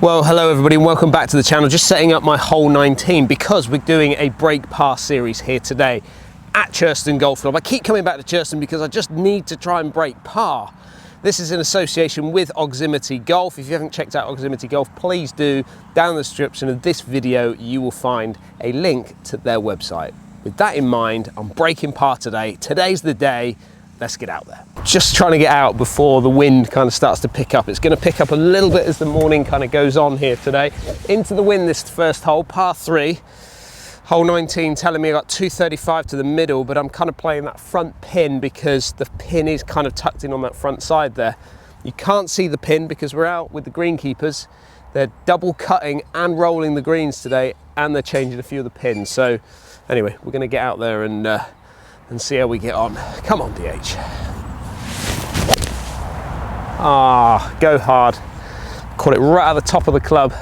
Well, hello everybody and welcome back to the channel. Just setting up my hole 19 because we're doing a break par series here today at Churston Golf Club. I keep coming back to Churston because I just need to try and break par. This is in association with Oximity Golf. If you haven't checked out Oximity Golf, please do. Down in the description of this video, you will find a link to their website. With that in mind, I'm breaking par today. Today's the day. Let's get out there. Just trying to get out before the wind kind of starts to pick up. It's going to pick up a little bit as the morning kind of goes on here today. Into the wind this first hole, par 3. Hole 19 telling me I got 235 to the middle, but I'm kind of playing that front pin because the pin is kind of tucked in on that front side there. You can't see the pin because we're out with the greenkeepers. They're double cutting and rolling the greens today, and they're changing a few of the pins. So anyway, we're going to get out there and see how we get on. Come on, DH. Ah, go hard. Caught it right at the top of the club.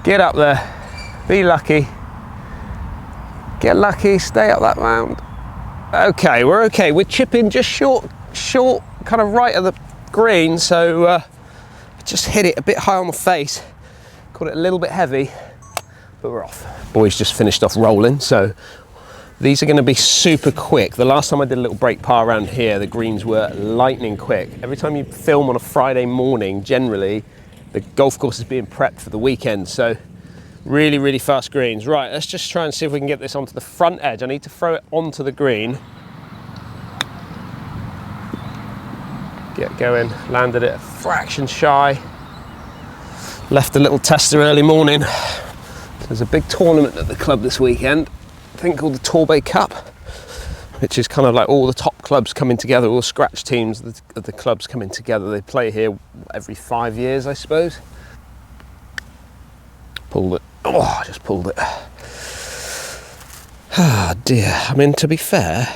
Get up there. Be lucky. Get lucky. Stay up that mound. Okay, we're okay. We're chipping just short, kind of right of the green. So just hit it a bit high on the face. Caught it a little bit heavy, but we're off. Boys just finished off rolling, so these are going to be super quick. The last time I did a little break par around here, the greens were lightning quick. Every time you film on a Friday morning, generally, the golf course is being prepped for the weekend. So really, really fast greens. Right, let's just try and see if we can get this onto the front edge. I need to throw it onto the green. Get going, landed it a fraction shy. Left a little tester early morning. There's a big tournament at the club this weekend. Thing called the Torbay Cup, which is kind of like all the top clubs coming together, all the scratch teams of the clubs coming together. They play here every 5 years, I suppose. Pulled it. Oh, I just pulled it. Ah, dear. I mean, to be fair,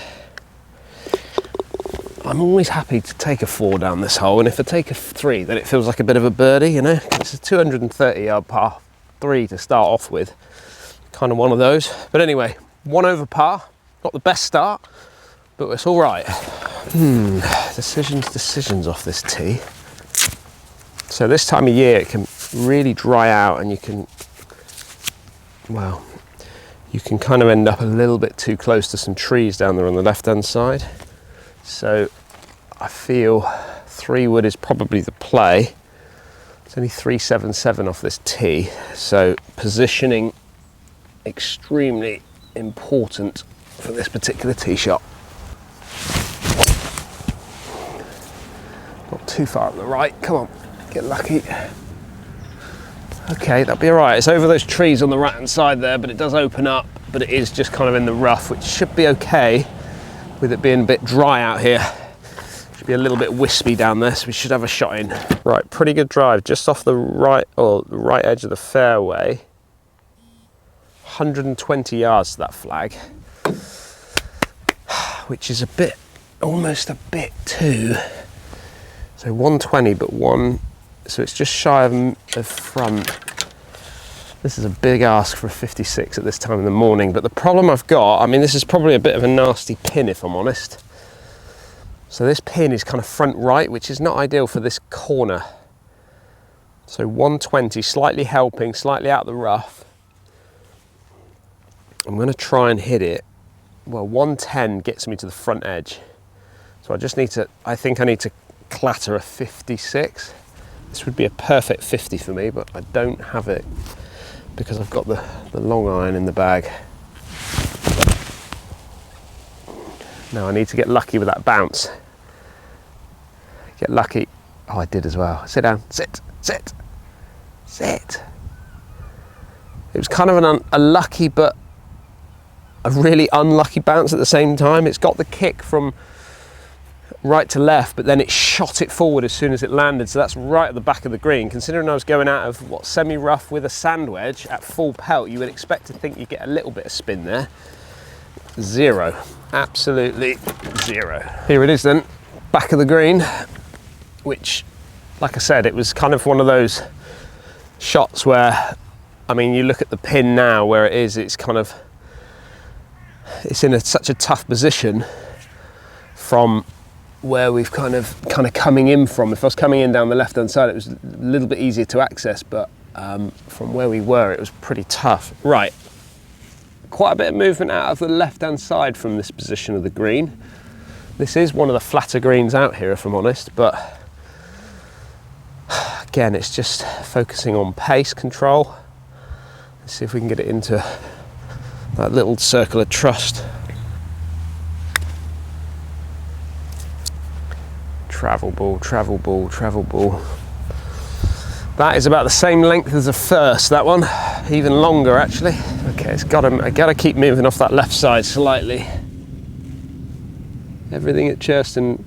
I'm always happy to take a 4 down this hole, and if I take a 3, then it feels like a bit of a birdie, you know? It's a 230-yard par 3 to start off with. Kind of one of those. But anyway, 1 over par, not the best start, but it's all right. Decisions off this tee. So this time of year it can really dry out, and you can kind of end up a little bit too close to some trees down there on the left hand side. So I feel 3 wood is probably the play. It's only 377 off this tee, so positioning extremely important for this particular tee shot. Not too far up the right, come on, get lucky. Okay, that'll be all right. It's over those trees on the right hand side there, but it does open up, but it is just kind of in the rough, which should be okay with it being a bit dry out here. Should be a little bit wispy down there, so we should have a shot in. Right, pretty good drive, just off the right, or the right edge of the fairway. 120 yards to that flag, which is almost a bit too. So 120, but so it's just shy of front. This is a big ask for a 56 at this time in the morning, but the problem I've got, I mean, this is probably a bit of a nasty pin if I'm honest. So this pin is kind of front right, which is not ideal for this corner. So 120, slightly helping, slightly out of the rough. I'm going to try and hit it. Well, 110 gets me to the front edge. So I think I need to clatter a 56. This would be a perfect 50 for me, but I don't have it because I've got the long iron in the bag. Now I need to get lucky with that bounce. Get lucky. Oh, I did as well. Sit down, sit. It was kind of a lucky, but a really unlucky bounce at the same time. It's got the kick from right to left, but then it shot it forward as soon as it landed. So that's right at the back of the green. Considering I was going out of semi-rough with a sand wedge at full pelt, you would expect to think you get a little bit of spin there. 0, absolutely 0. Here it is then, back of the green, which, like I said, it was kind of one of those shots where, I mean, you look at the pin now where it is, it's in such a tough position from where we've kind of coming in from. If I was coming in down the left hand side, it was a little bit easier to access, but from where we were, it was pretty tough. Right, quite a bit of movement out of the left hand side from this position of the green. This is one of the flatter greens out here, if I'm honest, but again, it's just focusing on pace control. Let's see if we can get it into that little circle of trust. Travel ball, travel ball, travel ball. That is about the same length as the first, that one. Even longer, actually. Okay, I gotta keep moving off that left side slightly. Everything at Churston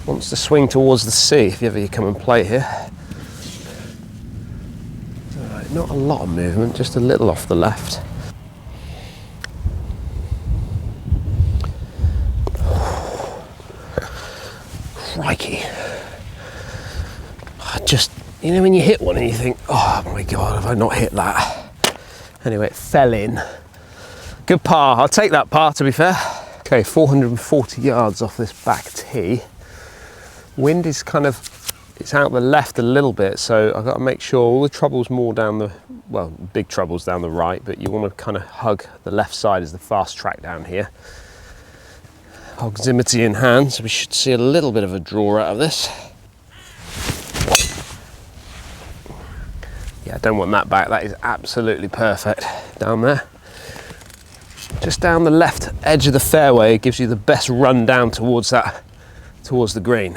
wants to swing towards the sea if ever you come and play here. All right, not a lot of movement, just a little off the left. Crikey. Just, you know when you hit one and you think, oh my God, have I not hit that? Anyway, it fell in. Good par, I'll take that par to be fair. Okay, 440 yards off this back tee. Wind is it's out the left a little bit, so I've got to make sure all the trouble's more down the, well, big trouble's down the right, but you want to kind of hug the left side as the fast track down here. Oximity in hand, so we should see a little bit of a draw out of this. Yeah, I don't want that back, that is absolutely perfect down there. Just down the left edge of the fairway, it gives you the best run down towards the green.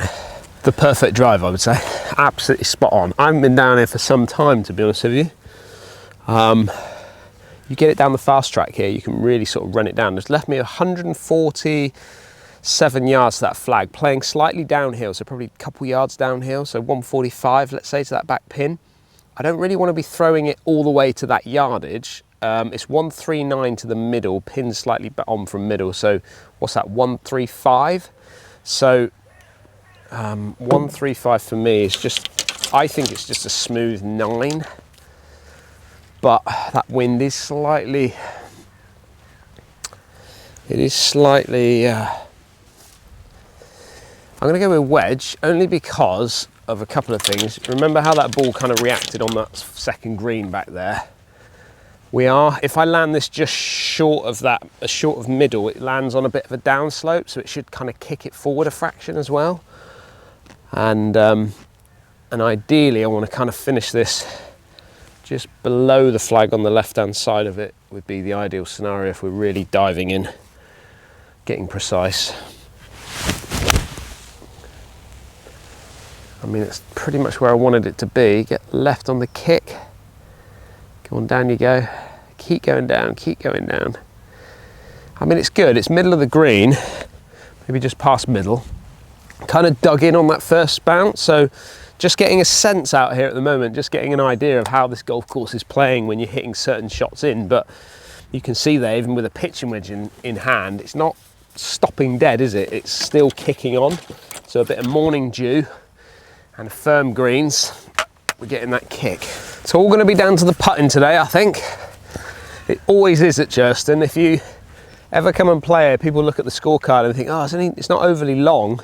The perfect drive, I would say. Absolutely spot on. I haven't been down here for some time, to be honest with you. You get it down the fast track here, you can really sort of run it down. It's left me 147 yards to that flag, playing slightly downhill, so probably a couple yards downhill, so 145, let's say, to that back pin. I don't really want to be throwing it all the way to that yardage. It's 139 to the middle, pin slightly on from middle, so what's that, 135? So 135 for me is just, I think it's just a smooth 9, but that wind is slightly, I'm going to go with wedge, only because of a couple of things. Remember how that ball kind of reacted on that second green back there? If I land this just short of that, short of middle, it lands on a bit of a downslope, so it should kind of kick it forward a fraction as well. And ideally I want to kind of finish this just below the flag on the left-hand side of it would be the ideal scenario if we're really diving in, getting precise. I mean, it's pretty much where I wanted it to be. Get left on the kick. Go on, down you go. Keep going down, keep going down. I mean, it's good. It's middle of the green, maybe just past middle. Kind of dug in on that first bounce, so just getting a sense out here at the moment, just getting an idea of how this golf course is playing when you're hitting certain shots in. But you can see there, even with a pitching wedge in hand, it's not stopping dead, is it? It's still kicking on. So a bit of morning dew and firm greens, we're getting that kick. It's all going to be down to the putting today, I think. It always is at Churston. If you ever come and play it, people look at the scorecard and think, oh, it's not overly long,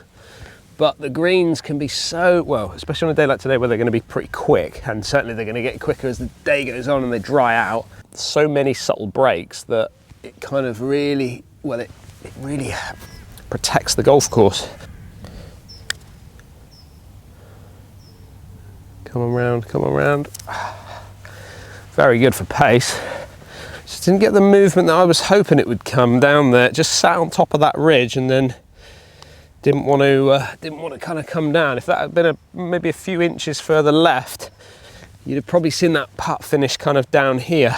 but the greens can be so, well, especially on a day like today where they're going to be pretty quick, and certainly they're going to get quicker as the day goes on and they dry out. So many subtle breaks that it kind of really, well, it really protects the golf course. Come on round, come on round. Very good for pace. Just didn't get the movement that I was hoping it would come down there. It just sat on top of that ridge and then didn't want to kind of come down. If that had been maybe a few inches further left, you'd have probably seen that putt finish kind of down here.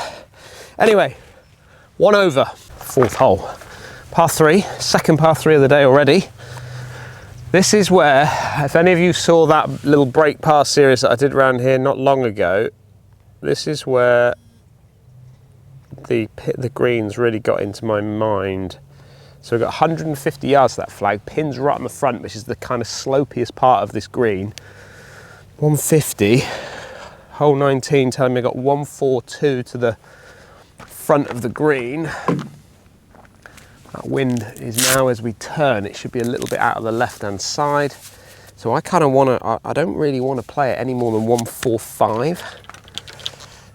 Anyway, 1 over, 4th hole. Par 3, second par 3 of the day already. This is where, if any of you saw that little break par series that I did around here not long ago, this is where the greens really got into my mind. So we've got 150 yards to that flag, pins right on the front, which is the kind of slopiest part of this green. 150, hole 19 telling me I got 142 to the front of the green. That wind is now, as we turn, it should be a little bit out of the left-hand side. So I kind of want to, I don't really want to play it any more than 145,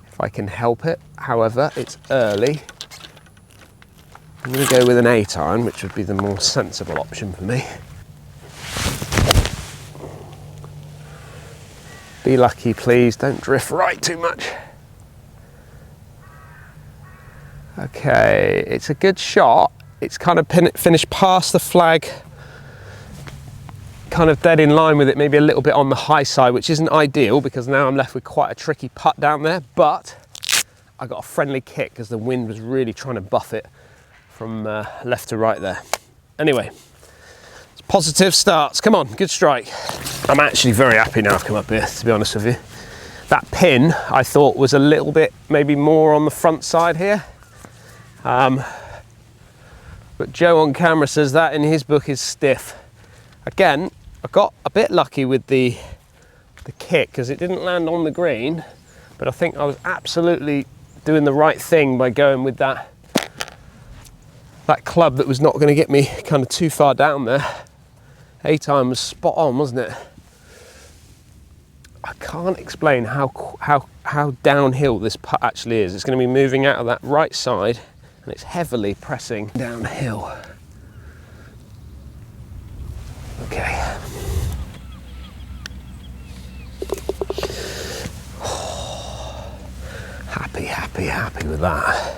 if I can help it. However, it's early. I'm going to go with an 8-iron, which would be the more sensible option for me. Be lucky, please. Don't drift right too much. Okay, it's a good shot. It's kind of finished past the flag, kind of dead in line with it, maybe a little bit on the high side, which isn't ideal because now I'm left with quite a tricky putt down there, but I got a friendly kick because the wind was really trying to buff it from left to right there. Anyway, it's positive starts. Come on, good strike. I'm actually very happy now I've come up here, to be honest with you. That pin I thought was a little bit maybe more on the front side here. But Joe on camera says that in his book is stiff. Again, I got a bit lucky with the kick because it didn't land on the green, but I think I was absolutely doing the right thing by going with that club that was not going to get me kind of too far down there. 8-iron was spot on, wasn't it? I can't explain how downhill this putt actually is. It's going to be moving out of that right side and it's heavily pressing downhill. Okay. Happy with that.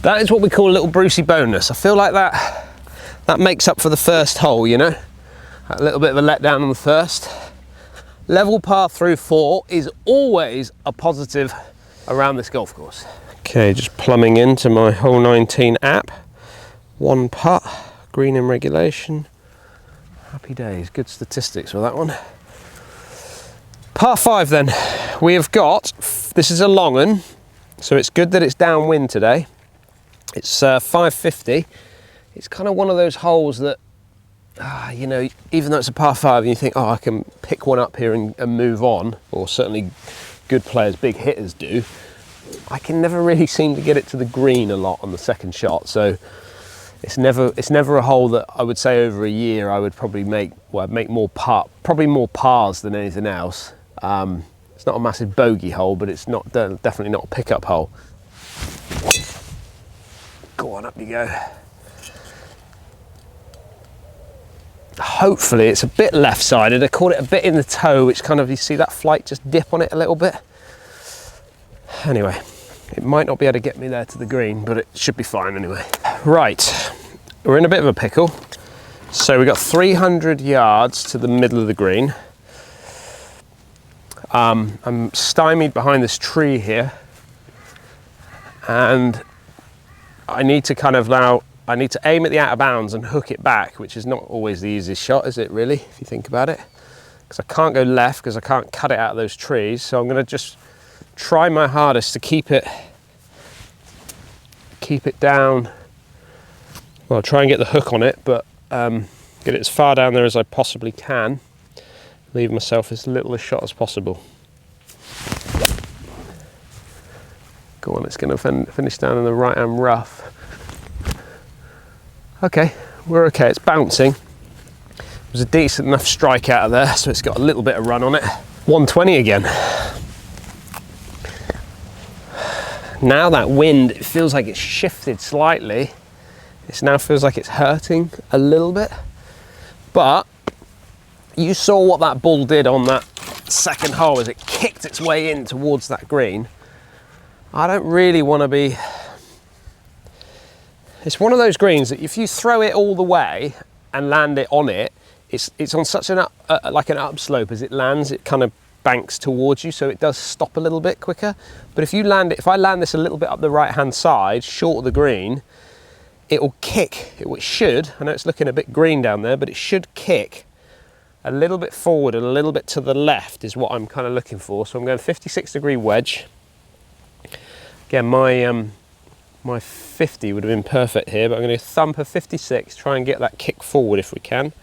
That is what we call a little Brucey bonus. I feel like that makes up for the first hole, you know? A little bit of a letdown on the first. Level par through 4 is always a positive around this golf course. Okay, just plumbing into my hole 19 app. 1 putt, green in regulation. Happy days, good statistics with that one. Par 5 then. We have got, this is a long one, so it's good that it's downwind today. It's 550. It's kind of one of those holes that, you know, even though it's a par 5 and you think, oh, I can pick one up here and move on, or certainly good players, big hitters do, I can never really seem to get it to the green a lot on the second shot. So it's never a hole that I would say over a year I would probably make, well, I'd make probably more pars than anything else. It's not a massive bogey hole, but it's not definitely not a pickup hole. Go on, up you go. Hopefully it's a bit left-sided. I caught it a bit in the toe, which kind of, you see that flight just dip on it a little bit. Anyway, it might not be able to get me there to the green, but it should be fine anyway. Right, we're in a bit of a pickle. So we've got 300 yards to the middle of the green. I'm stymied behind this tree here, and I need to kind of now, I need to aim at the out of bounds and hook it back, which is not always the easiest shot, is it really, if you think about it? Because I can't go left because I can't cut it out of those trees. So I'm going to just try my hardest to keep it down. Well, I'll try and get the hook on it, but get it as far down there as I possibly can. Leave myself as little a shot as possible. Go on, it's going to finish down in the right-hand rough. Okay, we're okay, it's bouncing. It was a decent enough strike out of there, so it's got a little bit of run on it. 120 again. Now that wind, it feels like it's shifted slightly. It now feels like it's hurting a little bit. But you saw what that ball did on that second hole as it kicked its way in towards that green. I don't really want to be... It's one of those greens that if you throw it all the way and land it on it, it's on such an like an upslope as it lands, it kind of banks towards you, so it does stop a little bit quicker. But if you land it, if I land this a little bit up the right-hand side, short of the green, it will kick. It should. I know it's looking a bit green down there, but it should kick a little bit forward and a little bit to the left is what I'm kind of looking for. So I'm going 56-degree wedge. Again, my 50 would have been perfect here, but I'm going to thump a 56, try and get that kick forward if we can.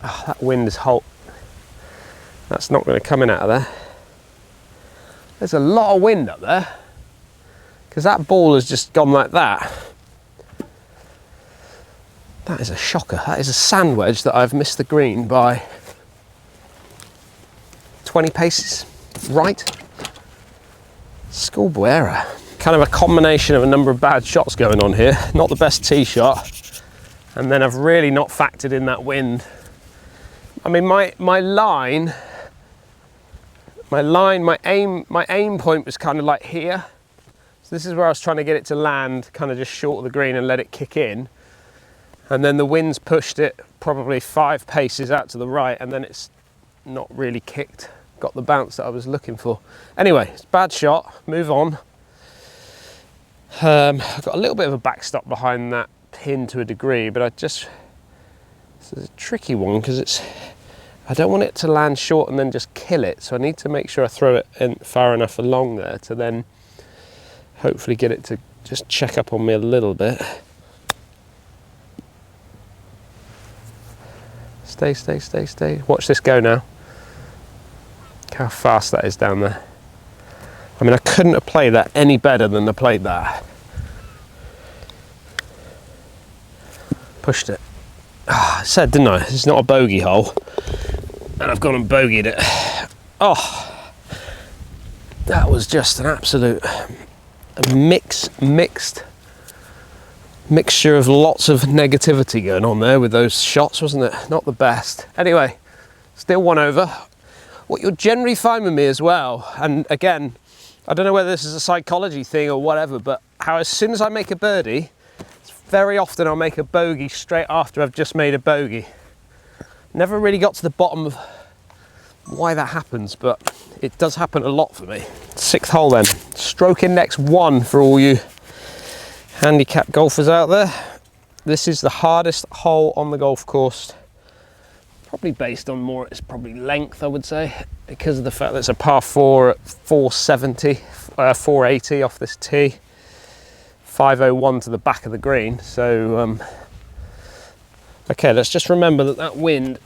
Oh, that wind is hot. That's not going to come in out of there. There's a lot of wind up there. because that ball has just gone like that. That is a shocker. That is a sand wedge that I've missed the green by 20 paces, right? Schoolboy error. Kind of a combination of a number of bad shots going on here. Not the best tee shot, and then I've really not factored in that wind. I mean, my aim point was kind of like here. So this is where I was trying to get it to land, kind of just short of the green and let it kick in. And then the wind's pushed it probably 5 paces out to the right, and then it's not really kicked, got the bounce that I was looking for. Anyway, it's a bad shot, move on. I've got a little bit of a backstop behind that pin to a degree, but this is a tricky one because I don't want it to land short and then just kill it, so I need to make sure I throw it in far enough along there to then hopefully get it to just check up on me a little bit. Stay, stay, stay, stay. Watch this go now. Look how fast that is down there. I mean, I couldn't have played that any better than I played that. Pushed it. I said, didn't I? It's not a bogey hole. And I've gone and bogeyed it. Oh, that was just an absolute mixture of lots of negativity going on there with those shots, wasn't it? Not the best. Anyway, still 1 over. What you'll generally find with me as well, and again, I don't know whether this is a psychology thing or whatever, but how as soon as I make a birdie, very often I'll make a bogey straight after I've just made a bogey. Never really got to the bottom of why that happens, but it does happen a lot for me. 6th hole then. Stroke index 1 for all you handicap golfers out there. This is the hardest hole on the golf course, probably based on more, it's probably length, I would say, because of the fact that it's a par 4 at 480 off this tee, 501 to the back of the green. So okay, let's just remember that wind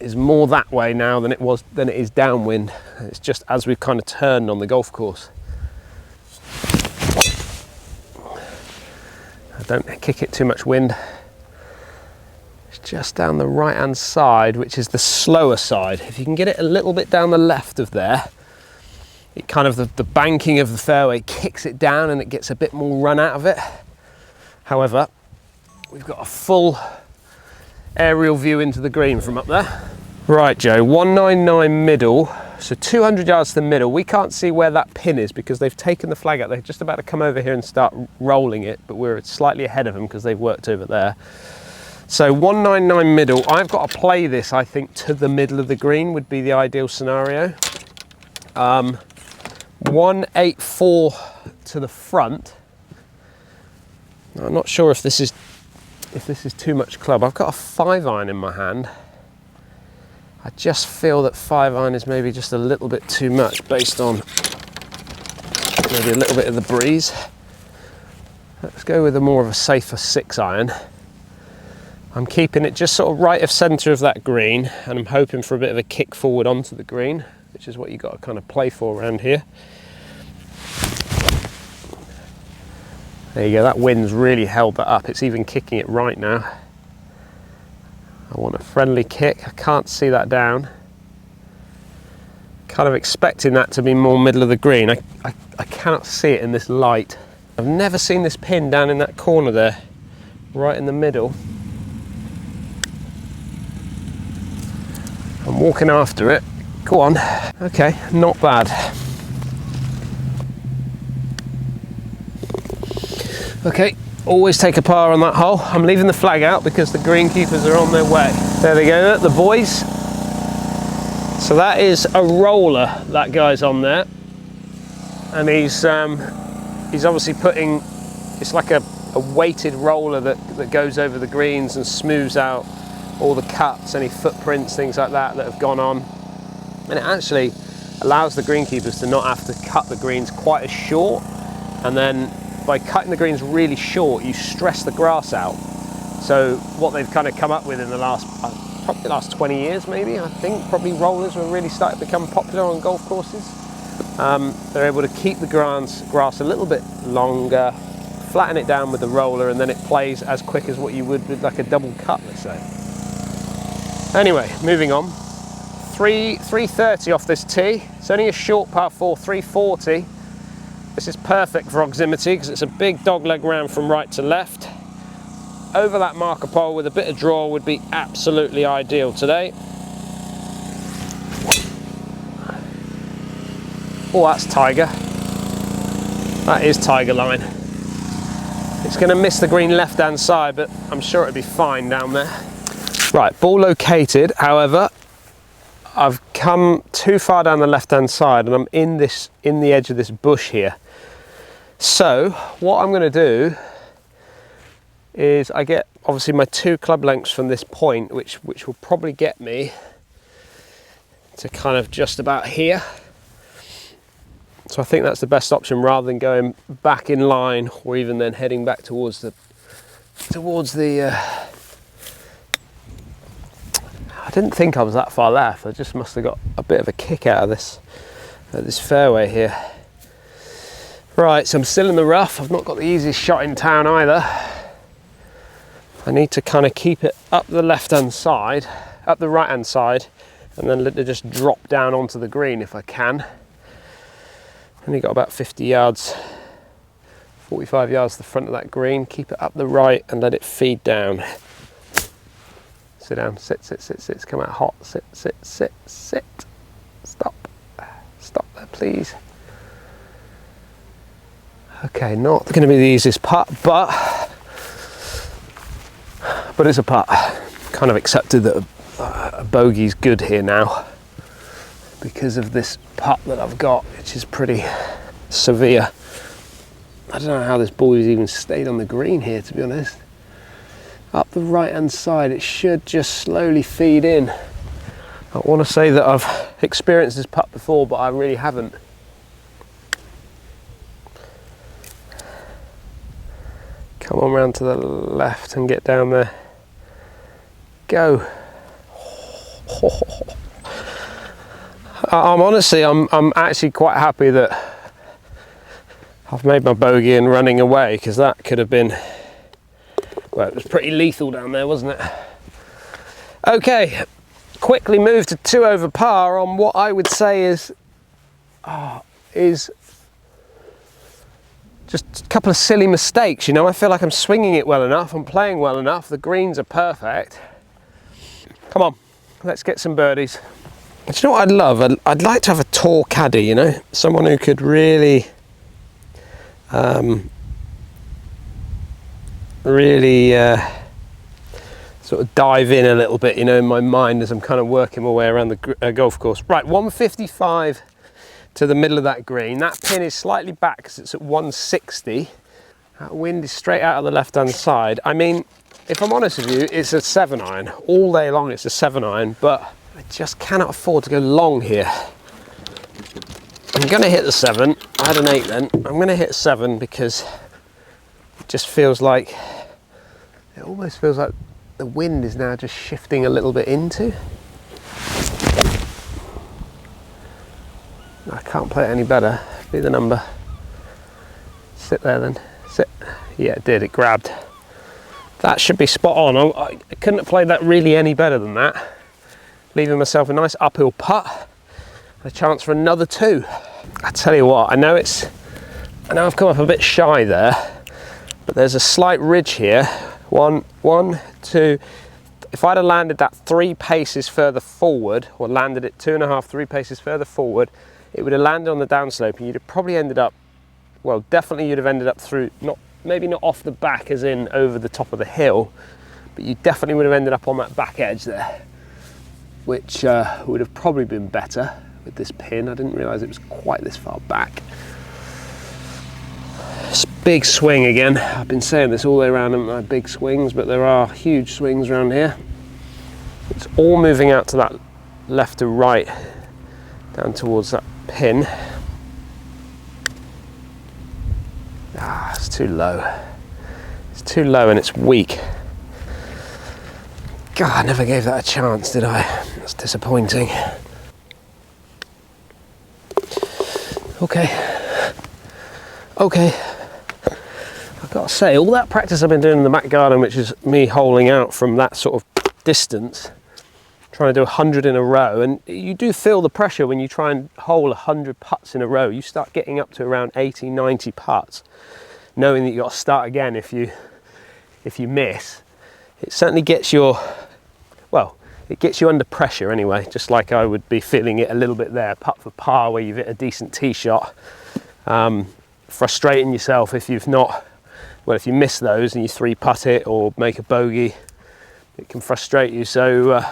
is more that way now than it is downwind. It's just as we've kind of turned on the golf course. Don't kick it too much wind. It's just down the right hand side, which is the slower side. If you can get it a little bit down the left of there, it kind of the banking of the fairway kicks it down and it gets a bit more run out of it. However, we've got a full aerial view into the green from up there. Right, Joe, 199 middle, so 200 yards to the middle. We can't see where that pin is because they've taken the flag out. They're just about to come over here and start rolling it, but we're slightly ahead of them because they've worked over there. So 199 middle. I've got to play this, I think, to the middle of the green would be the ideal scenario. 184 to the front. I'm not sure if this is too much club. I've got a 5-iron in my hand. I just feel that 5-iron is maybe just a little bit too much based on maybe a little bit of the breeze. Let's go with more of a safer 6-iron. I'm keeping it just sort of right of centre of that green, and I'm hoping for a bit of a kick forward onto the green, which is what you've got to kind of play for around here. There you go, that wind's really held that up. It's even kicking it right now. I want a friendly kick. I can't see that down. Kind of expecting that to be more middle of the green. I cannot see it in this light. I've never seen this pin down in that corner there, right in the middle. I'm walking after it. Go on. Okay, not bad. Okay. Always take a par on that hole. I'm leaving the flag out because the greenkeepers are on their way. There they go, the boys. So that is a roller that guy's on there, and he's obviously putting, it's like a weighted roller that goes over the greens and smooths out all the cuts, any footprints, things like that have gone on, and it actually allows the greenkeepers to not have to cut the greens quite as short, and then by cutting the greens really short, you stress the grass out. So what they've kind of come up with in the last, probably the last 20 years maybe, I think, probably rollers were really starting to become popular on golf courses. They're able to keep the grass a little bit longer, flatten it down with the roller, and then it plays as quick as what you would with like a double cut, let's say. Anyway, moving on. 330 off this tee. It's only a short par 4, 340. This is perfect for Oximity because it's a big dogleg round from right to left. Over that marker pole with a bit of draw would be absolutely ideal today. Oh, that's Tiger. That is Tiger line. It's going to miss the green left-hand side, but I'm sure it'll be fine down there. Right, ball located. However, I've come too far down the left-hand side, and I'm in the edge of this bush here. So what I'm going to do is I get obviously my 2 club lengths from this point, which will probably get me to kind of just about here. So I think that's the best option rather than going back in line or even then heading back towards the I didn't think I was that far left. I just must have got a bit of a kick out of this fairway here. Right, so I'm still in the rough. I've not got the easiest shot in town either. I need to kind of keep it up the left-hand side, up the right-hand side, and then let it just drop down onto the green if I can. Only got about 50 yards, 45 yards to the front of that green. Keep it up the right and let it feed down. Sit down, sit, come out hot, sit. Stop there, please. Okay, not going to be the easiest putt, but it's a putt. Kind of accepted that a bogey's good here now because of this putt that I've got, which is pretty severe. I don't know how this ball has even stayed on the green here, to be honest. Up the right hand side, it should just slowly feed in. I want to say that I've experienced this putt before, but I really haven't. Come on round to the left and get down there. Go. I'm actually quite happy that I've made my bogey and running away, because that could have been, well, it was pretty lethal down there, wasn't it? Okay, quickly move to 2 over par on what I would say is just a couple of silly mistakes. You know, I feel like I'm swinging it well enough, I'm playing well enough, the greens are perfect. Come on, let's get some birdies. Do you know what I'd love? I'd like to have a tall caddy, you know, someone who could really sort of dive in a little bit, you know, in my mind as I'm kind of working my way around the golf course. Right, 155 to the middle of that green. That pin is slightly back because it's at 160. That wind is straight out of the left-hand side. I mean, if I'm honest with you, it's a 7-iron. All day long it's a 7-iron, but I just cannot afford to go long here. I'm going to hit the 7. I had an 8 then. I'm going to hit 7 because it just feels like, it almost feels like the wind is now just shifting a little bit into. I can't play it any better. Be the number. Sit there then. Sit. Yeah, it did. It grabbed. That should be spot on. I couldn't have played that really any better than that. Leaving myself a nice uphill putt. A chance for another 2. I tell you what, I know I've come up a bit shy there, but there's a slight ridge here. 1, 2. If I'd have landed that 3 paces further forward, or landed it 2.5, 3 paces further forward, it would have landed on the downslope, and you'd have probably ended up, well, definitely you'd have ended up through, maybe not off the back as in over the top of the hill, but you definitely would have ended up on that back edge there, which would have probably been better with this pin. I didn't realise it was quite this far back. It's big swing again. I've been saying this all the way around my big swings, but there are huge swings around here. It's all moving out to that left to right, down towards that pin. It's too low. It's too low and it's weak. God, I never gave that a chance, did I? That's disappointing. Okay. Okay. I've got to say, all that practice I've been doing in the back garden, which is me holing out from that sort of distance, trying to do 100 in a row, and you do feel the pressure when you try and hole 100 putts in a row. You start getting up to around 80, 90 putts, knowing that you've got to start again if you miss. It certainly gets your, well, it gets you under pressure anyway, just like I would be feeling it a little bit there. Putt for par where you've hit a decent tee shot. Frustrating yourself if you've not, well, if you miss those and you 3-putt it or make a bogey, it can frustrate you. So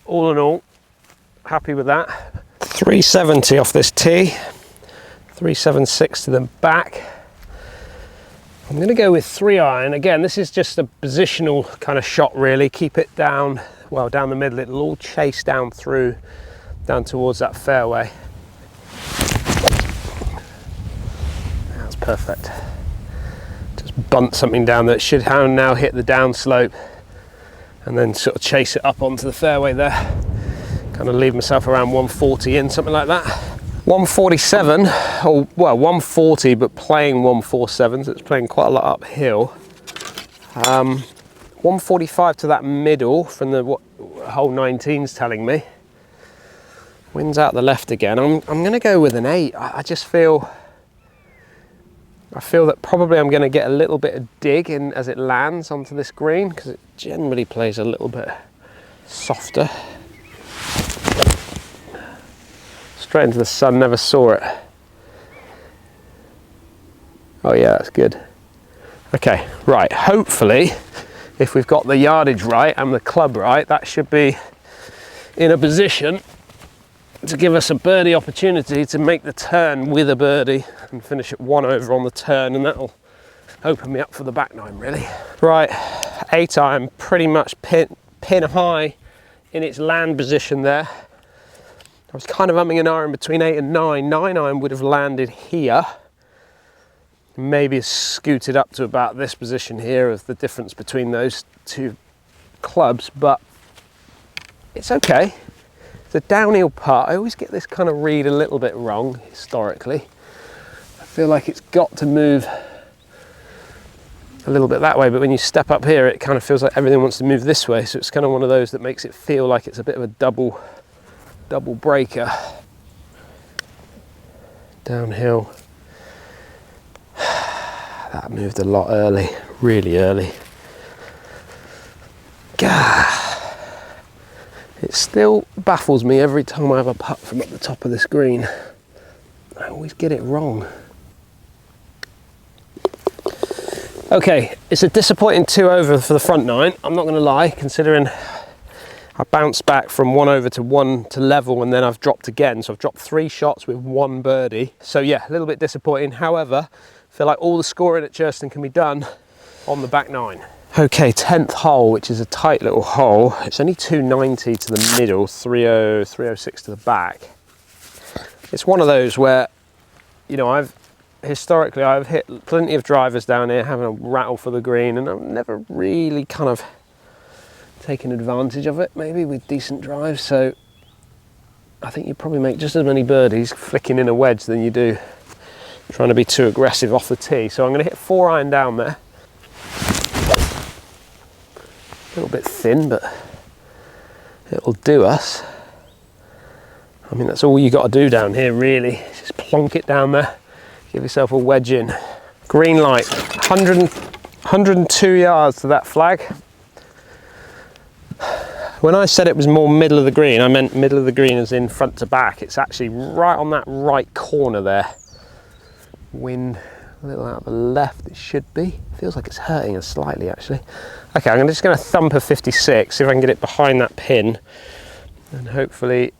all in all, happy with that. 370 off this tee, 376 to the back. I'm going to go with 3-iron. Again, this is just a positional kind of shot really. Keep it down, well, down the middle. It'll all chase down through, down towards that fairway. That's perfect. Just bunt something down that should now hit the downslope, and then sort of chase it up onto the fairway there. Kind of leave myself around 140 in, something like that. 147, or well, 140, but playing 147, so it's playing quite a lot uphill. 145 to that middle from the what hole 19's telling me. Wind's out the left again. I'm going to go with an 8. I just feel, that probably I'm going to get a little bit of dig in as it lands onto this green, because it generally plays a little bit softer. Straight into the sun, never saw it. Oh yeah, that's good. Okay, right, hopefully, if we've got the yardage right and the club right, that should be in a position to give us a birdie opportunity to make the turn with a birdie and finish at 1 over on the turn, and that'll open me up for the back 9 really. Right, 8-iron, pretty much pin high in its land position there. I was kind of umming and ahhing between 8 and 9. 9-iron would have landed here. Maybe scooted up to about this position here of the difference between those two clubs, but it's okay. It's a downhill putt. I always get this kind of read a little bit wrong historically. I feel like it's got to move a little bit that way, but when you step up here, it kind of feels like everything wants to move this way. So it's kind of one of those that makes it feel like it's a bit of a double breaker. Downhill. That moved a lot early, really early. Gah. It still baffles me every time I have a putt from up the top of this green. I always get it wrong. Okay, it's a disappointing 2 over for the front 9. I'm not going to lie, considering I bounced back from 1 over to 1 to level, and then I've dropped again. So I've dropped 3 shots with 1 birdie. So yeah, a little bit disappointing. However, I feel like all the scoring at Churston can be done on the back 9. Okay, 10th hole, which is a tight little hole. It's only 290 to the middle, 30, 306 to the back. It's one of those where, you know, I've hit plenty of drivers down here having a rattle for the green, and I've never really kind of taken advantage of it, maybe with decent drives. So I think you probably make just as many birdies flicking in a wedge than you do trying to be too aggressive off the tee. So I'm going to hit 4-iron down there. A little bit thin, but it'll do us. I mean, that's all you got to do down here really. Just plonk it down there, give yourself a wedge in. Green light, 102 yards to that flag. When I said it was more middle of the green, I meant middle of the green as in front to back. It's actually right on that right corner there. Wind a little out of the left, it should be. Feels like it's hurting us slightly actually. Okay, I'm just going to thump a 56, see if I can get it behind that pin, and hopefully,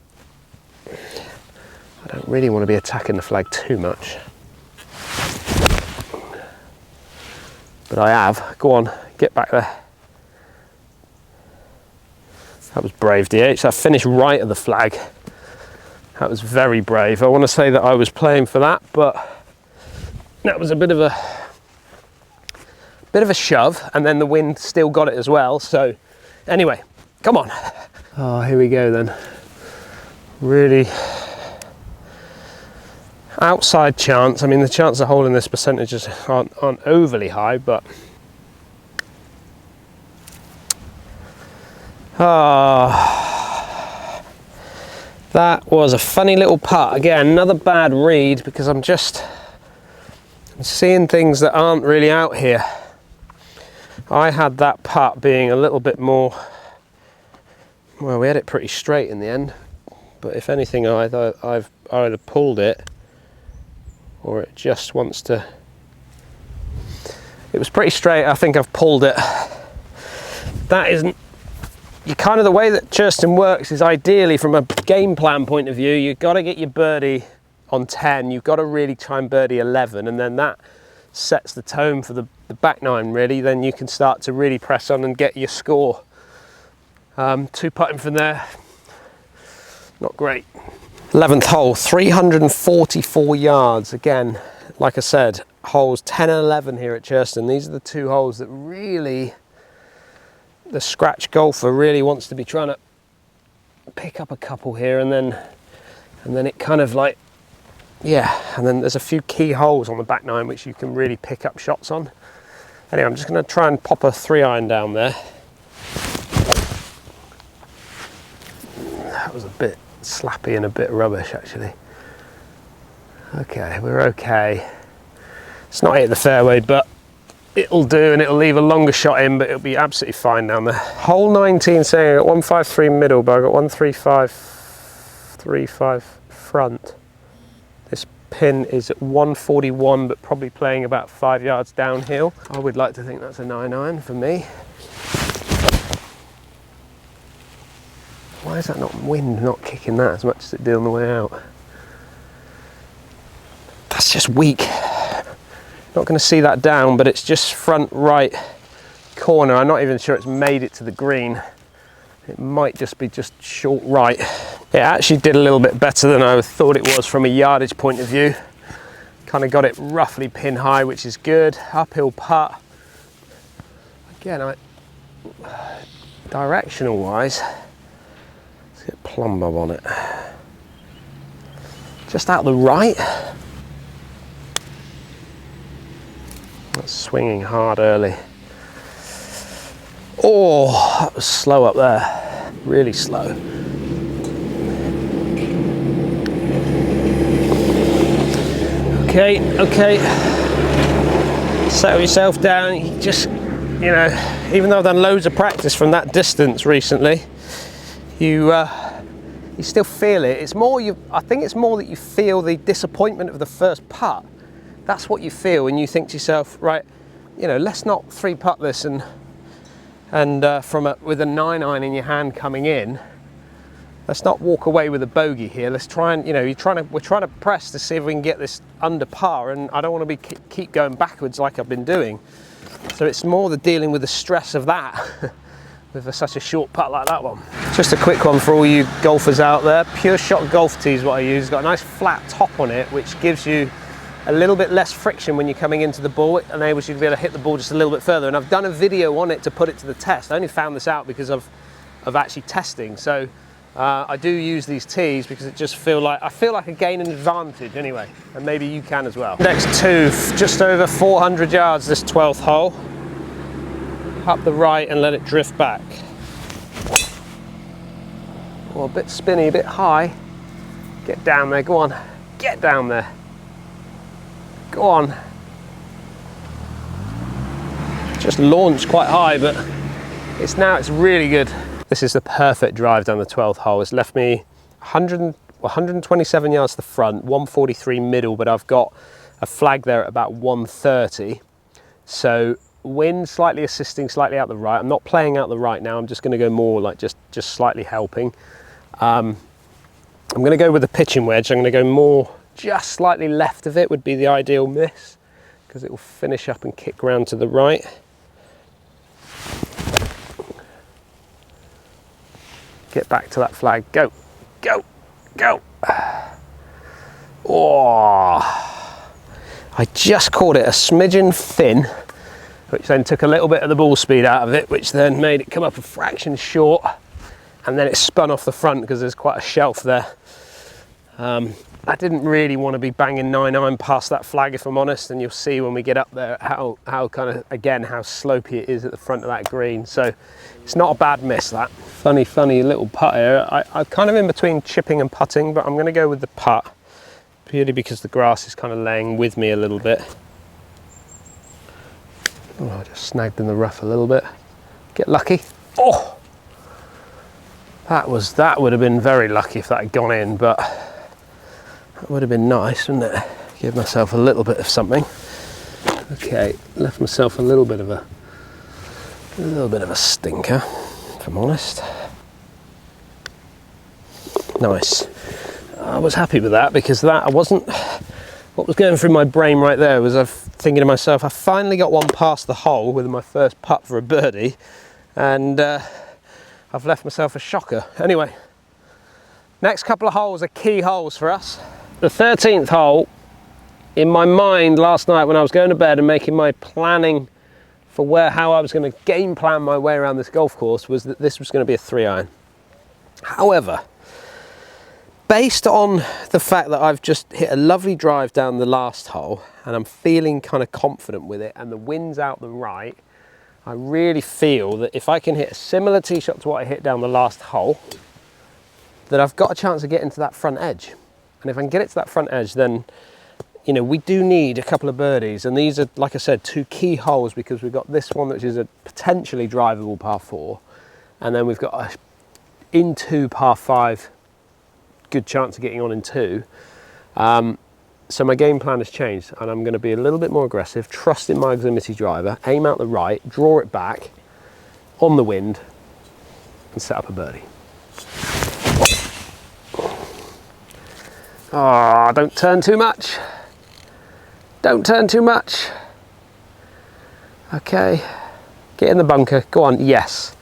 I don't really want to be attacking the flag too much, but I have. Go on, get back there. That was brave, DH. That finished right of the flag. That was very brave. I want to say that I was playing for that, but that was a bit of a shove, and then the wind still got it as well. So anyway, come on. Oh, here we go then. Really, outside chance, I mean, the chance of holding this percentages aren't overly high, but that was a funny little putt. Again, another bad read because I'm seeing things that aren't really out here. I had that putt being a little bit more, well, we had it pretty straight in the end, but if anything, I've either pulled it or it just wants to. It was pretty straight. I think I've pulled it. That isn't. You kind of, the way that Churston works is ideally from a game plan point of view, you've got to get your birdie on 10, you've got to really try and birdie 11, and then that sets the tone for the back nine really. Then you can start to really press on and get your score. Two putting from there, not great. 11th hole, 344 yards. Again, like I said, holes 10 and 11 here at Churston. These are the two holes that really the scratch golfer really wants to be trying to pick up a couple here, and then it kind of like, yeah, and then there's a few key holes on the back nine which you can really pick up shots on. Anyway, I'm just going to try and pop a 3-iron down there. That was a bit slappy and a bit rubbish actually. Okay, we're okay. It's not hit the fairway, but it'll do, and it'll leave a longer shot in, but it'll be absolutely fine down there. Hole 19 saying I got 153 middle, but I got 135 front. This pin is at 141, but probably playing about 5 yards downhill. I would like to think that's a 9-iron for me. Why is that wind not kicking that as much as it did on the way out? That's just weak. Not going to see that down, but it's just front right corner. I'm not even sure it's made it to the green. It might just be just short right. It actually did a little bit better than I thought it was from a yardage point of view. Kind of got it roughly pin high, which is good. Uphill putt. Again, directional wise, let's get plumb bob on it. Just out the right. That's swinging hard early. Oh, that was slow up there. Really slow. Okay. Settle yourself down. You just, you know, even though I've done loads of practice from that distance recently, you still feel it. It's more I think it's more that you feel the disappointment of the first putt. That's what you feel when you think to yourself, right, you know, let's not 3-putt this and with a 9-iron in your hand coming in, let's not walk away with a bogey here. Let's try and, you know, we're trying to press to see if we can get this under par, and I don't want to keep going backwards like I've been doing. So it's more the dealing with the stress of that with such a short putt like that one. Just a quick one for all you golfers out there. Pure Shot golf tee is what I use. It's got a nice flat top on it, which gives you a little bit less friction when you're coming into the ball. It enables you to be able to hit the ball just a little bit further, and I've done a video on it to put it to the test. I only found this out because of actually testing. So I do use these tees because it just I feel like I gain an advantage anyway, and maybe you can as well. Next two, just over 400 yards this 12th hole. Up the right and let it drift back. Well, a bit spinny, a bit high. Get down there, go on, get down there. Go on. Just launched quite high, but it's really good. This is the perfect drive down the 12th hole. It's left me 127 yards to the front, 143 middle, but I've got a flag there at about 130. So wind slightly assisting, slightly out the right. I'm not playing out the right now. I'm just going to go more like just slightly helping. I'm going to go with the pitching wedge. I'm going to go more just slightly left of it would be the ideal miss, because it will finish up and kick round to the right. Get back to that flag. Go, go, go. Oh, I just caught it a smidgen thin, which then took a little bit of the ball speed out of it, which then made it come up a fraction short, and then it spun off the front because there's quite a shelf there. I didn't really want to be banging 9-iron past that flag, if I'm honest, and you'll see when we get up there how kind of, again, how slopey it is at the front of that green. So it's not a bad miss, that. Funny little putt here. I'm kind of in between chipping and putting, but I'm going to go with the putt, purely because the grass is kind of laying with me a little bit. Oh, I just snagged in the rough a little bit. Get lucky. Oh! That would have been very lucky if that had gone in, but that would have been nice, wouldn't it? Give myself a little bit of something. Okay, left myself a little bit of a stinker, if I'm honest. Nice. I was happy with that, because what was going through my brain right there was I'm thinking to myself, I finally got one past the hole with my first putt for a birdie, and I've left myself a shocker. Anyway, next couple of holes are key holes for us. The 13th hole, in my mind last night when I was going to bed and making my planning for how I was going to game plan my way around this golf course, was that this was going to be a 3-iron. However, based on the fact that I've just hit a lovely drive down the last hole and I'm feeling kind of confident with it, and the wind's out the right, I really feel that if I can hit a similar tee shot to what I hit down the last hole, that I've got a chance of getting to that front edge. And if I can get it to that front edge, then, you know, we do need a couple of birdies. And these are, like I said, 2 key holes, because we've got this one, which is a potentially drivable par 4. And then we've got a in-2 par 5, good chance of getting on in 2. So my game plan has changed, and I'm going to be a little bit more aggressive, trust in my Oximity driver, aim out the right, draw it back on the wind, and set up a birdie. Oh, don't turn too much. Don't turn too much. Okay, get in the bunker. Go on, yes.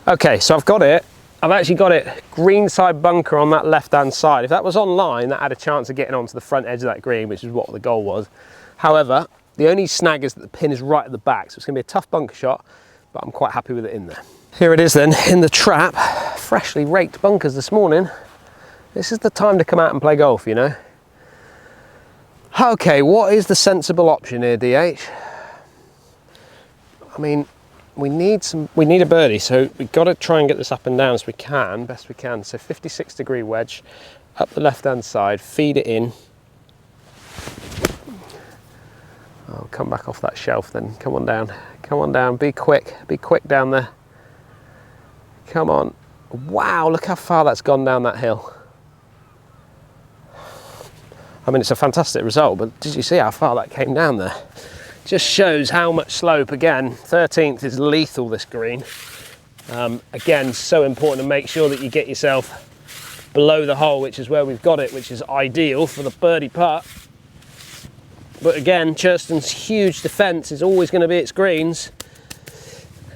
Okay, so I've got it. I've actually got it green side bunker on that left-hand side. If that was online, that had a chance of getting onto the front edge of that green, which is what the goal was. However, the only snag is that the pin is right at the back, so it's going to be a tough bunker shot, but I'm quite happy with it in there. Here it is then, in the trap. Freshly raked bunkers this morning. This is the time to come out and play golf, you know. Okay, what is the sensible option here, DH? I mean, we need a birdie, so we've got to try and get this up and down as we can, best we can. So 56-degree wedge, up the left-hand side, feed it in. Oh, come back off that shelf then. Come on down, be quick down there. Come on. Wow, look how far that's gone down that hill. I mean, it's a fantastic result, but did you see how far that came down there? Just shows how much slope. Again, 13th is lethal, this green. Again, so important to make sure that you get yourself below the hole, which is where we've got it, which is ideal for the birdie putt. But again, Churston's huge defence is always going to be its greens.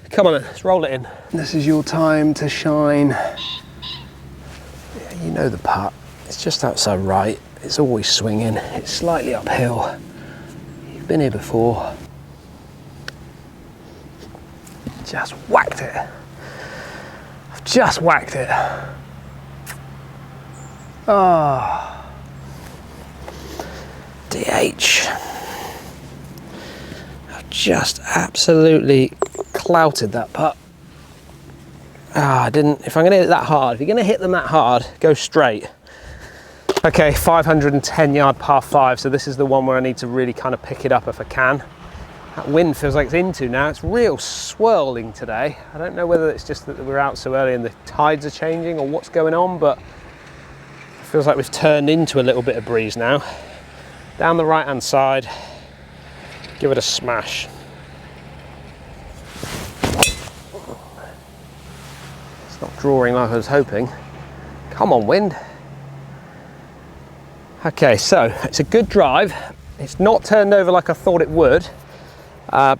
Come on then, let's roll it in. This is your time to shine. Yeah, you know the putt. It's just outside right. It's always swinging. It's slightly uphill. You've been here before. Just whacked it. I've just whacked it. Oh. DH. I've just absolutely clouted that putt. Ah, I didn't. If I'm going to hit it that hard, if you're going to hit them that hard, go straight. Okay, 510 yard par 5, so this is the one where I need to really kind of pick it up if I can. That wind feels like it's into now. It's real swirling today. I don't know whether it's just that we're out so early and the tides are changing or what's going on, but it feels like we've turned into a little bit of breeze now. Down the right hand side, give it a smash. It's not drawing like I was hoping. Come on, wind. Okay, so it's a good drive. It's not turned over like I thought it would.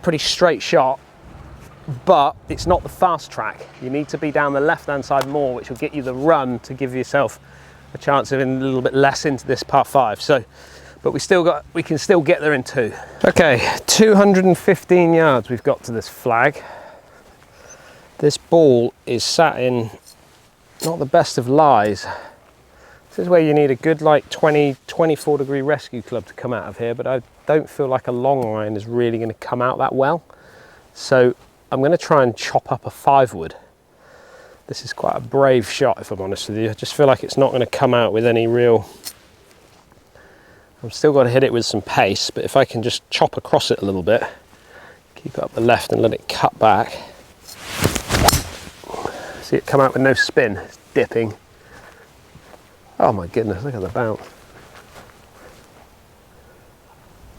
Pretty straight shot, but it's not the fast track. You need to be down the left-hand side more, which will get you the run to give yourself a chance of in a little bit less into this par 5. So, but we can still get there in 2. Okay, 215 yards we've got to this flag. This ball is sat in not the best of lies. This is where you need a good like 24 degree rescue club to come out of here, but I don't feel like a long iron is really going to come out that well. So I'm going to try and chop up a 5-wood. This is quite a brave shot, if I'm honest with you. I just feel like it's not going to come out with any real... I've still got to hit it with some pace, but if I can just chop across it a little bit, keep it up the left and let it cut back. See it come out with no spin, it's dipping. Oh my goodness, look at the bounce.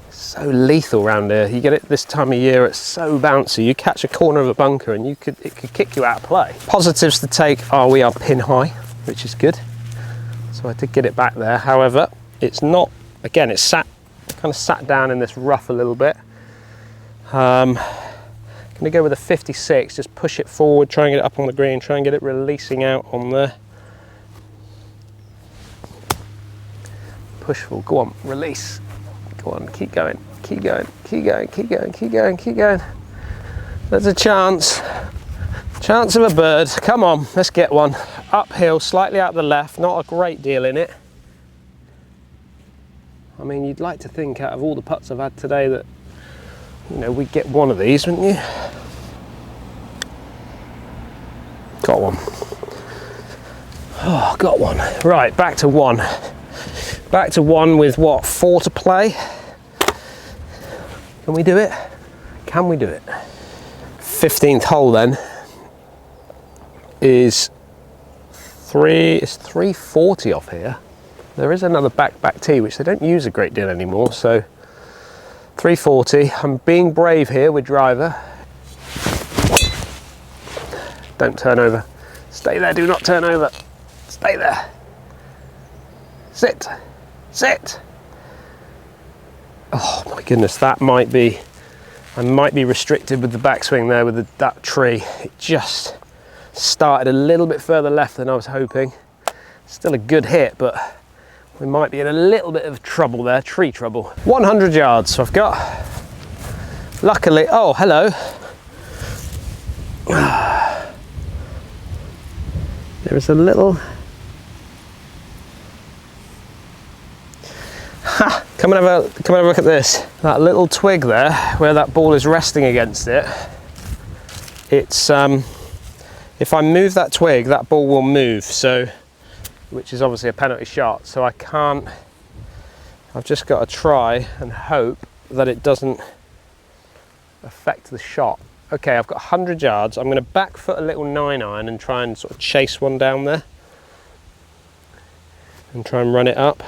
It's so lethal around here. You get it this time of year, it's so bouncy. You catch a corner of a bunker and it could kick you out of play. Positives to take are we are pin high, which is good. So I did get it back there. However, it's not, again, it's kind of sat down in this rough a little bit. I'm gonna go with a 56, just push it forward, try and get it up on the green, try and get it releasing out on there. Push full, go on, release. Go on, keep going, keep going, keep going, keep going, keep going, keep going. There's a chance of a bird. Come on, let's get one. Uphill, slightly out the left, not a great deal in it. I mean, you'd like to think out of all the putts I've had today that, you know, we'd get one of these, wouldn't you? Got one. Oh, got one. Right, back to one. Back to one with what, 4 to play? Can we do it? Can we do it? 15th hole then is it's 340 off here. There is another back tee which they don't use a great deal anymore, so 340. I'm being brave here with driver. Don't turn over. Stay there, do not turn over. Stay there. Sit. Sit. Oh my goodness, that might be, I might be restricted with the backswing there with that tree. It just started a little bit further left than I was hoping. Still a good hit, but we might be in a little bit of trouble there, tree trouble. 100 yards, so I've got, luckily, oh, hello. There is a little, ha, come and have a look at this. That little twig there, where that ball is resting against it, it's, if I move that twig, that ball will move, so, which is obviously a penalty shot, so I can't, I've just got to try and hope that it doesn't affect the shot. Okay, I've got 100 yards. I'm going to back foot a little 9-iron and try and sort of chase one down there and try and run it up.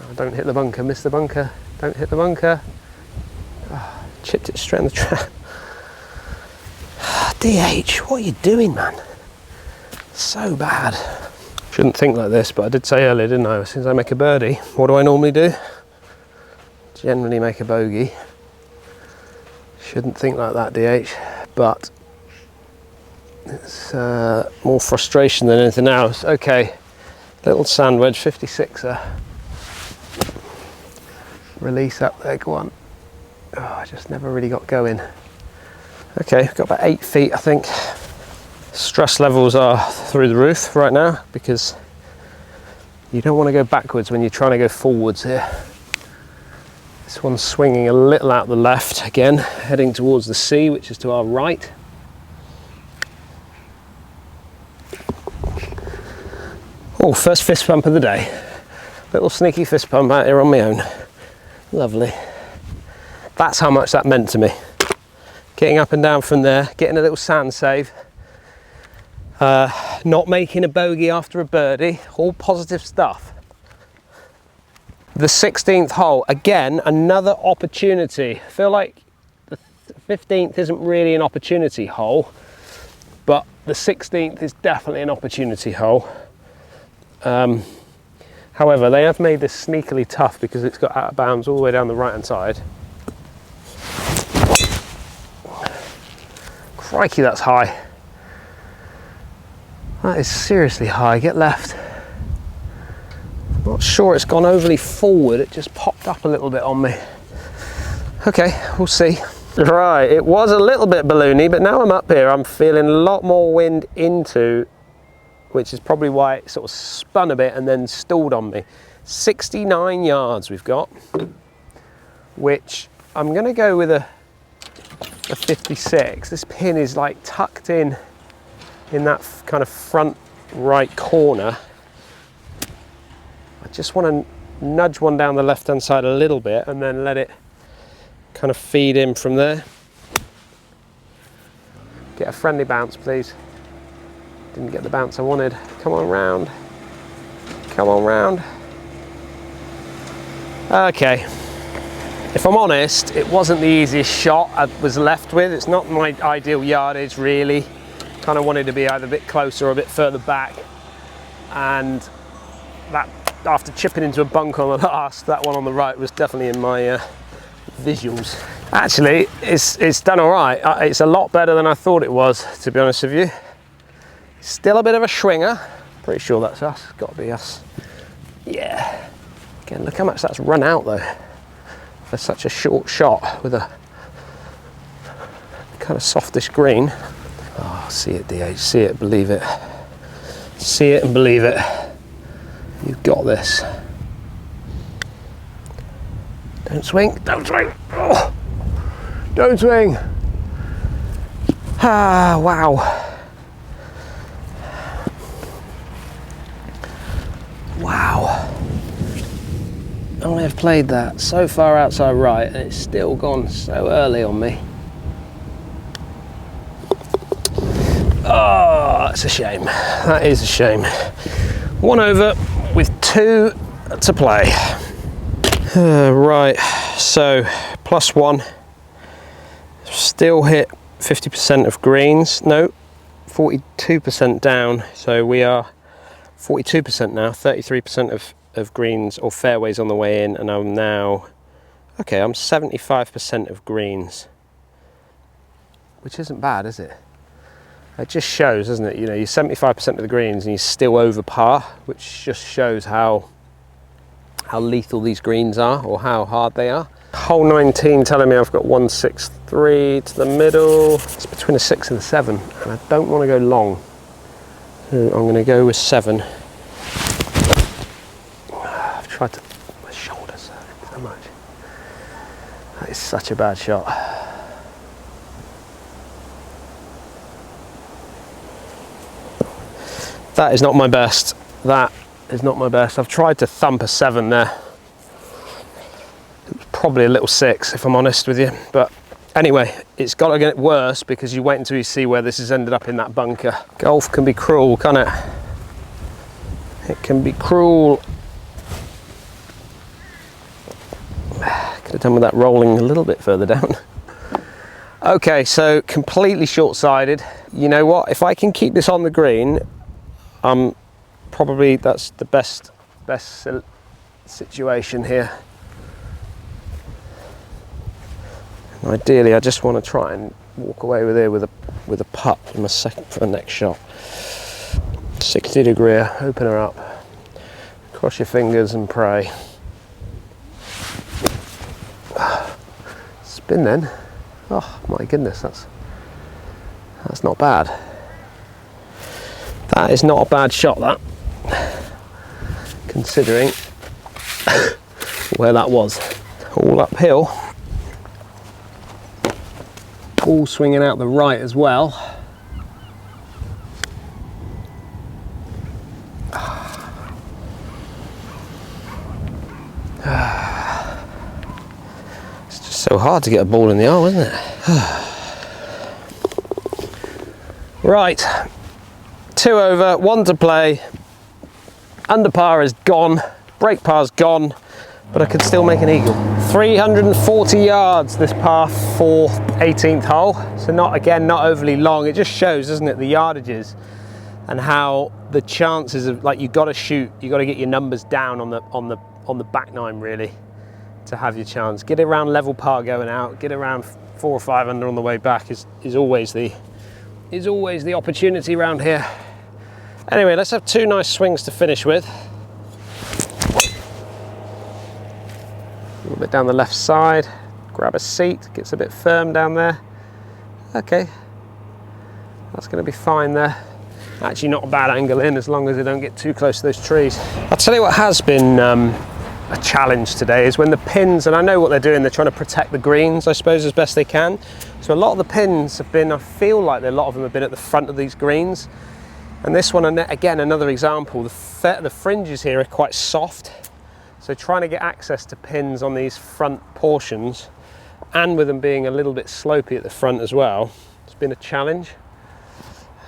Oh, don't hit the bunker, miss the bunker, don't hit the bunker. Oh, chipped it straight in the trap. DH, what are you doing, man? So bad. Shouldn't think like this, but I did say earlier, didn't I? As soon as I make a birdie, what do I normally do? Generally make a bogey. Shouldn't think like that, DH, but it's more frustration than anything else. Okay, little sand wedge, 56er. Release up there, go on. Oh, I just never really got going. Okay, I've got about 8 feet, I think. Stress levels are through the roof right now because you don't want to go backwards when you're trying to go forwards here. This one's swinging a little out the left again, heading towards the sea, which is to our right. Oh, first fist pump of the day. Little sneaky fist pump out here on my own. Lovely. That's how much that meant to me. Getting up and down from there, getting a little sand save. Not making a bogey after a birdie, all positive stuff. The 16th hole, again, another opportunity. I feel like the 15th isn't really an opportunity hole, but the 16th is definitely an opportunity hole. However, they have made this sneakily tough because it's got out of bounds all the way down the right-hand side. Crikey, that's high. That is seriously high. Get left. Not sure it's gone overly forward, it just popped up a little bit on me. Okay, we'll see. Right, it was a little bit balloony, but now I'm up here, I'm feeling a lot more wind into which is probably why it sort of spun a bit and then stalled on me. 69 yards we've got, which I'm going to go with a 56. This pin is like tucked in that kind of front right corner. I just want to nudge one down the left hand side a little bit and then let it kind of feed in from there. Get a friendly bounce, please. Didn't get the bounce I wanted. Come on round. Come on round. Okay. If I'm honest, it wasn't the easiest shot I was left with. It's not my ideal yardage, really. Kind of wanted to be either a bit closer or a bit further back. And that, after chipping into a bunk on the last, that one on the right was definitely in my visuals. Actually, it's done all right. It's a lot better than I thought it was, to be honest with you. Still a bit of a schwinger. Pretty sure that's us. Got to be us. Yeah. Again, look how much that's run out though. For such a short shot with a kind of softish green. Oh, see it, DH. See it, believe it. See it and believe it. You've got this. Don't swing. Don't swing. Oh, don't swing. Ah, wow. Wow. I have played that so far outside right and it's still gone so early on me. Oh, that's a shame. That is a shame. 1 over with 2 to play. Right, so +1. Still hit 50% of greens. No, 42% down. So we are 42% now, 33% of greens or fairways on the way in, and I'm now, okay, I'm 75% of greens, which isn't bad, is it? It just shows, doesn't it? You know, you're 75% of the greens and you're still over par, which just shows how lethal these greens are or how hard they are. Hole 19 telling me I've got 163 to the middle. It's between a 6 and a 7, and I don't want to go long. So I'm going to go with 7. I've tried to, my shoulders hurt so much. That is such a bad shot. That is not my best. That is not my best. I've tried to thump a 7 there. It was probably a little 6 if I'm honest with you. But anyway, it's got to get worse because you wait until you see where this has ended up in that bunker. Golf can be cruel, can't it? It can be cruel. Could have done with that rolling a little bit further down. Okay, so completely short-sighted. You know what? If I can keep this on the green, probably that's the best situation here. And ideally, I just want to try and walk away with here with a putt for my for the next shot. 60 degree, open her up, cross your fingers and pray. Spin then. Oh my goodness, that's not bad. That is not a bad shot, that, considering where that was. All uphill, all swinging out the right as well. It's just so hard to get a ball in the arm, isn't it? Right. 2 over, 1 to play. Under par is gone, break par's gone, but I could still make an eagle. 340 yards this par 4 18th hole. So not overly long. It just shows, doesn't it, the yardages and how the chances of, like, you got to shoot, you got to get your numbers down on the back nine really to have your chance. Get it around level par going out, get around 4 or 5 under on the way back is always the opportunity around here. Anyway, let's have 2 nice swings to finish with. A little bit down the left side, grab a seat, gets a bit firm down there. Okay, that's going to be fine there. Actually not a bad angle in, as long as they don't get too close to those trees. I'll tell you what has been a challenge today is when the pins, and I know what they're doing, they're trying to protect the greens, I suppose, as best they can. So a lot of the pins have been, I feel like a lot of them have been at the front of these greens. And this one, again, another example, the fringes here are quite soft. So trying to get access to pins on these front portions, and with them being a little bit slopey at the front as well, it's been a challenge.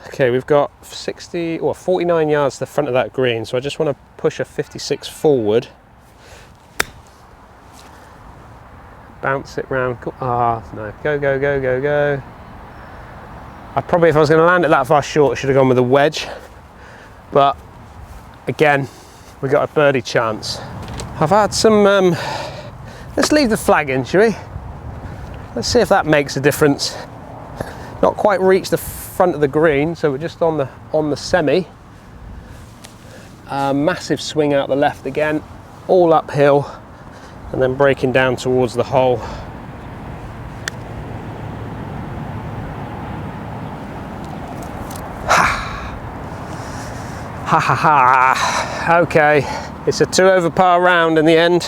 Okay, we've got 49 yards to the front of that green, so I just want to push a 56 forward. Bounce it round. Ah, no, go, go, go, go, go. I probably, if I was going to land it that far short, I should have gone with a wedge. But again, we got a birdie chance. I've had some, let's leave the flag in, shall we? Let's see if that makes a difference. Not quite reached the front of the green, so we're just on the semi. Massive swing out the left again, all uphill, and then breaking down towards the hole. Ha ha ha. Okay, it's a 2 over par round in the end,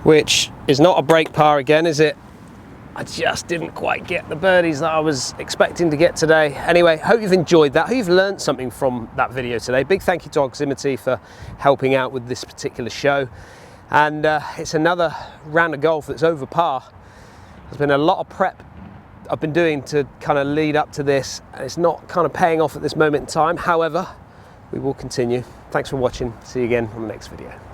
which is not a break par again, is it? I just didn't quite get the birdies that I was expecting to get today. Anyway, hope you've enjoyed that. Hope you've learned something from that video today. Big thank you to Oximity for helping out with this particular show. And it's another round of golf that's over par. There's been a lot of prep I've been doing to kind of lead up to this, and it's not kind of paying off at this moment in time. However, we will continue. Thanks for watching. See you again on the next video.